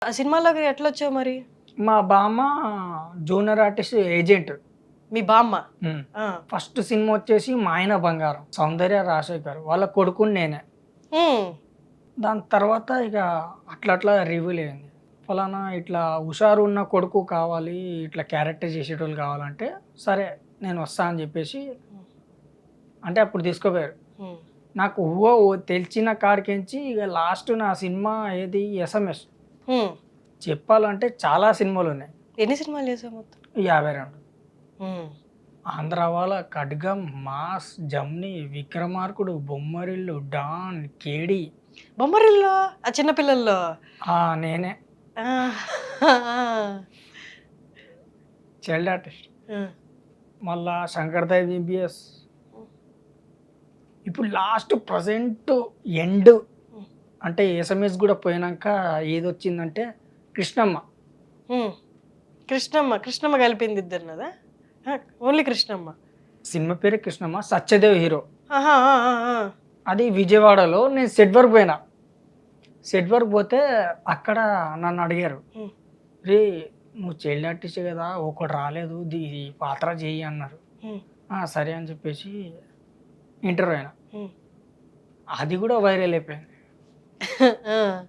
ఆ సినిమాలోకి ఎట్లా వచ్చావు మరి? మా బామ్మ జూనియర్ ఆర్టిస్ట్ ఏజెంట్. మీ బామ్మ. ఆ. ఫస్ట్ సినిమా వచ్చేసి మా ఆయన బంగారం, సౌందర్య రాజశేఖర్ వాళ్ళ కొడుకుని నేనే. హ్మ్. దాని తర్వాత ఇక అట్లా అట్లా రివ్యూల్ అయింది. ఫలానా ఇట్లా హుషారు ఉన్న కొడుకు కావాలి, ఇట్లా క్యారెక్టర్ చేసేటోళ్ళు కావాలంటే సరే నేను వస్తా అని చెప్పేసి అంటే అప్పుడు తీసుకోపోయారు. హ్మ్. నాకు తెలిసిన కాడికించి ఇక లాస్ట్ నా సినిమా ఏది ఎస్ఎంఎస్. హ్మ్. చెప్పాలంటే చాలా సినిమాలు ఉన్నాయి. ఎన్ని సినిమాలు చేసావు మొత్తం? 52. హ్మ్. ఆంధ్ర వాళ్ళ ఖడ్గం, మాస్, జమ్ని, విక్రమార్కుడు, బొమ్మరిల్లు, డాన్, కేడి. బొమ్మరిల్లు ఆ చిన్న పిల్లల్లో. నేనే ఆ. Child artist. ఆ. మళ్ళా శంకర్దాయ్ బిబిఎస్. ఇప్పుడు లాస్ట్ ప్రజెంట్ ఎండ్ అంటే ఎస్ఎంఎస్ కూడా పోయినాక ఏది వచ్చిందంటే కృష్ణమ్మ. హ్మ్. కృష్ణమ్మ. కృష్ణమ్మ కలిపింది ఇద్దరినదా? ఓన్లీ కృష్ణమ్మ. సినిమా పేరు కృష్ణమ్మ, సత్యదేవ్ హీరో. ఆహా! ఆ! ఆ! ఆ! అది విజయవాడలో. నేను సెట్ వర్క్ పోయినా. సెట్ వర్క్ పోతే అక్కడ నన్ను అడిగారు, హ్మ్. రే నువ్వు చైల్డ్ ఆర్టిస్ట్ కదా, ఒకటి రాలేదు ఈ పాత్ర చేయి అన్నారు. హ్మ్. సరే అని చెప్పేసి ఇంటర్వ్యూ అయినా. హ్మ్. అది కూడా వైరల్ అయిపోయింది. ఆ!